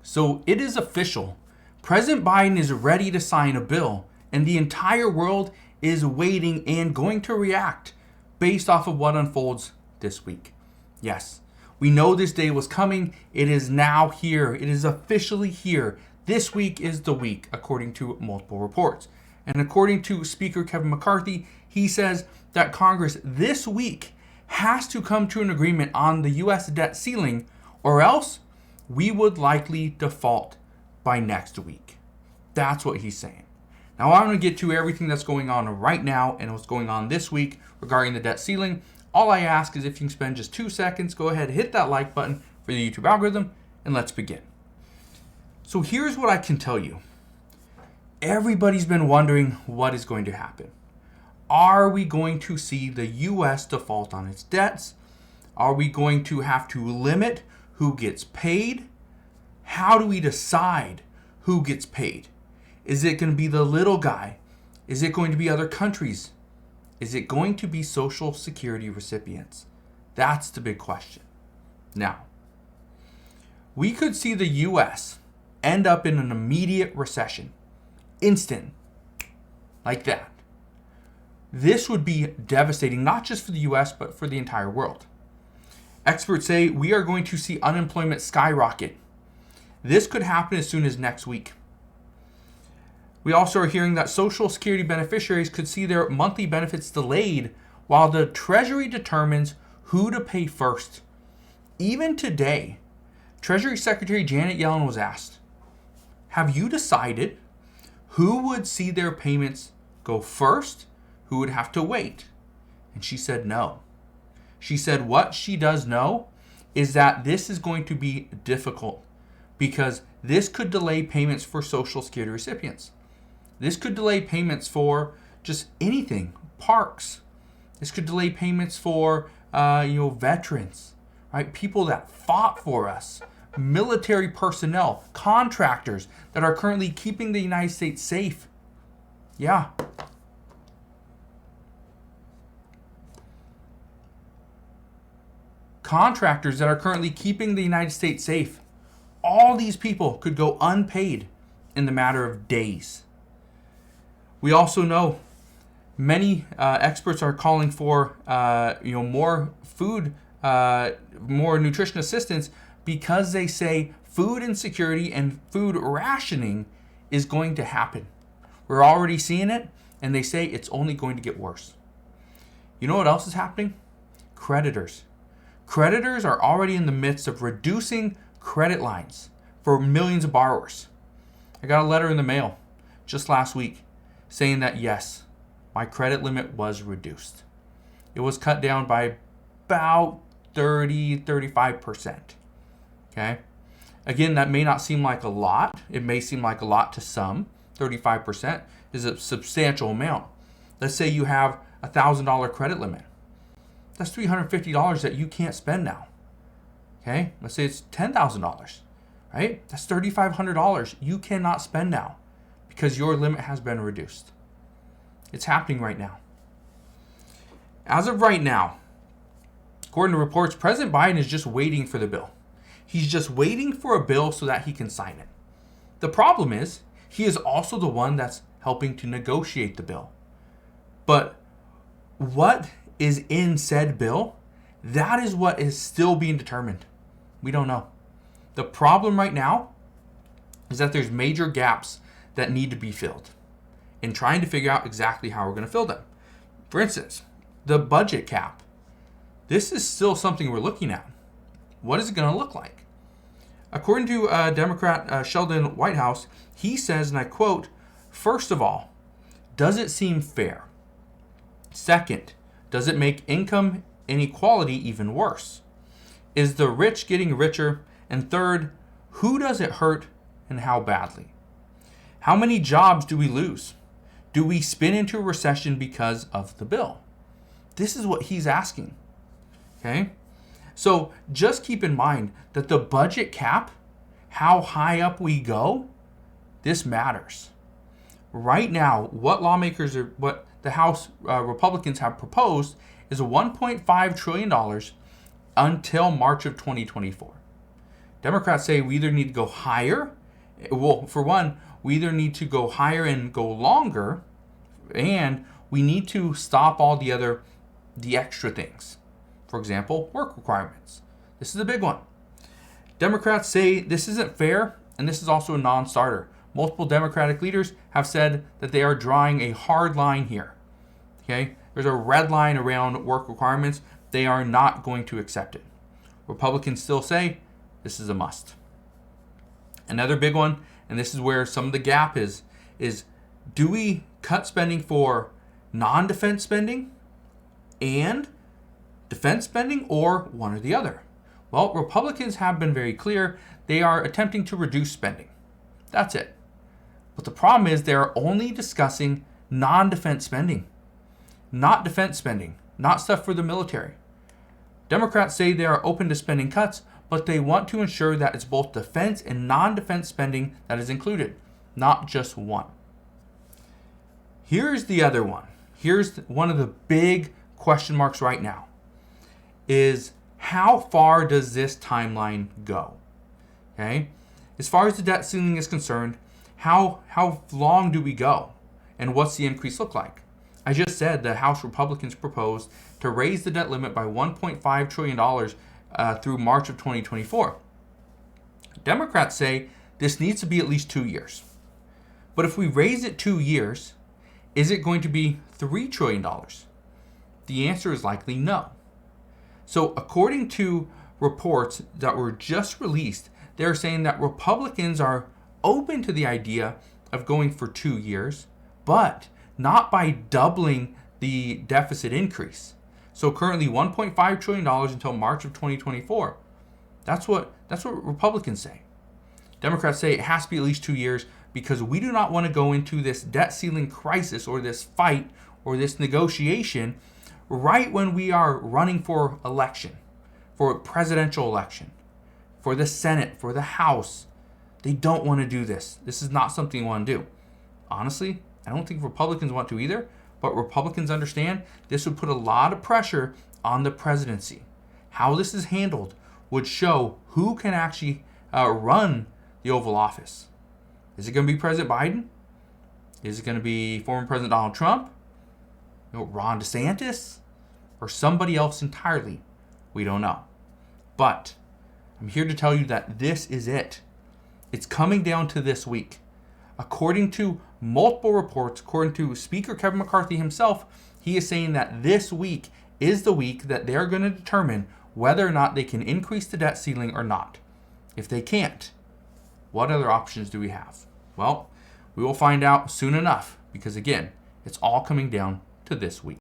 So it is official. President Biden is ready to sign a bill, and the entire world is waiting and going to react based off of what unfolds this week. Yes, we know this day was coming. It is now here. It is officially here. This week is the week, according to multiple reports. And according to Speaker Kevin McCarthy, he says that Congress this week has to come to an agreement on the U.S. debt ceiling, or else we would likely default by next week. That's what he's saying. Now, I'm going to get to everything that's going on right now and what's going on this week regarding the debt ceiling. All I ask is if you can spend just 2 seconds, go ahead and hit that like button for the YouTube algorithm, and let's begin. So here's what I can tell you. Everybody's been wondering what is going to happen. Are we going to see the U.S. default on its debts? Are we going to have to limit who gets paid? How do we decide who gets paid? Is it going to be the little guy? Is it going to be other countries? Is it going to be Social Security recipients? That's the big question. Now, we could see the U.S. end up in an immediate recession. Instant. Like that. This would be devastating, not just for the U.S., but for the entire world. Experts say we are going to see unemployment skyrocket. This could happen as soon as next week. We also are hearing that Social Security beneficiaries could see their monthly benefits delayed while the Treasury determines who to pay first. Even today, Treasury Secretary Janet Yellen was asked, have you decided who would see their payments go first, who would have to wait? And she said no. She said what she does know is that this is going to be difficult because this could delay payments for Social Security recipients. This could delay payments for just anything, parks. This could delay payments for veterans, right? People that fought for us, military personnel, contractors that are currently keeping the United States safe. Yeah. Contractors that are currently keeping the United States safe. All these people could go unpaid in the matter of days. We also know many experts are calling for more food, more nutrition assistance because they say food insecurity and food rationing is going to happen. We're already seeing it, and they say it's only going to get worse. You know what else is happening? Creditors. Creditors are already in the midst of reducing credit lines for millions of borrowers. I got a letter in the mail just last week saying that yes, my credit limit was reduced. It was cut down by about 35%. Okay? Again, that may not seem like a lot. It may seem like a lot to some. 35% is a substantial amount. Let's say you have a $1,000 credit limit. That's $350 that you can't spend now. Okay? Let's say it's $10,000, right? That's $3,500 you cannot spend now because your limit has been reduced. It's happening right now. As of right now, according to reports, President Biden is just waiting for the bill. He's just waiting for a bill so that he can sign it. The problem is, he is also the one that's helping to negotiate the bill. But what is in said bill, that is what is still being determined. We don't know. The problem right now is that there's major gaps that need to be filled in trying to figure out exactly how we're going to fill them. For instance, the budget cap. This is still something we're looking at. What is it going to look like? According to Democrat Sheldon Whitehouse, he says, and I quote, "First of all, does it seem fair? Second, does it make income inequality even worse? Is the rich getting richer? And third, who does it hurt and how badly? How many jobs do we lose? Do we spin into a recession because of the bill?" This is what he's asking. Okay? So just keep in mind that the budget cap, how high up we go, this matters. Right now, what the House Republicans have proposed is $1.5 trillion until March of 2024. Democrats say we either need to go higher. Well, for one, we either need to go higher and go longer, and we need to stop all the extra things. For example, work requirements. This is a big one. Democrats say this isn't fair, and this is also a non-starter. Multiple Democratic leaders have said that they are drawing a hard line here. Okay? There's a red line around work requirements. They are not going to accept it. Republicans still say this is a must. Another big one, and this is where some of the gap is do we cut spending for non-defense spending and defense spending, or one or the other? Well, Republicans have been very clear. They are attempting to reduce spending. That's it. But the problem is they're only discussing non-defense spending, not defense spending, not stuff for the military. Democrats say they are open to spending cuts, but they want to ensure that it's both defense and non-defense spending that is included, not just one. Here's the other one. Here's one of the big question marks right now, is how far does this timeline go? Okay? As far as the debt ceiling is concerned, how long do we go? And what's the increase look like? I just said the House Republicans proposed to raise the debt limit by $1.5 trillion through March of 2024. Democrats say this needs to be at least 2 years. But if we raise it 2 years, is it going to be $3 trillion? The answer is likely no. So according to reports that were just released, they're saying that Republicans are open to the idea of going for 2 years, but not by doubling the deficit increase. So currently $1.5 trillion until March of 2024. That's what Republicans say. Democrats say it has to be at least 2 years because we do not want to go into this debt ceiling crisis or this fight or this negotiation right when we are running for election, for a presidential election, for the Senate, for the House. They don't want to do this. This is not something you want to do. Honestly, I don't think Republicans want to either, but Republicans understand this would put a lot of pressure on the presidency. How this is handled would show who can actually run the Oval Office. Is it going to be President Biden? Is it going to be former President Donald Trump? Ron DeSantis? Or somebody else entirely? We don't know. But I'm here to tell you that this is it. It's coming down to this week. According to multiple reports, according to Speaker Kevin McCarthy himself, he is saying that this week is the week that they're going to determine whether or not they can increase the debt ceiling or not. If they can't, what other options do we have? Well, we will find out soon enough because, again, it's all coming down to this week.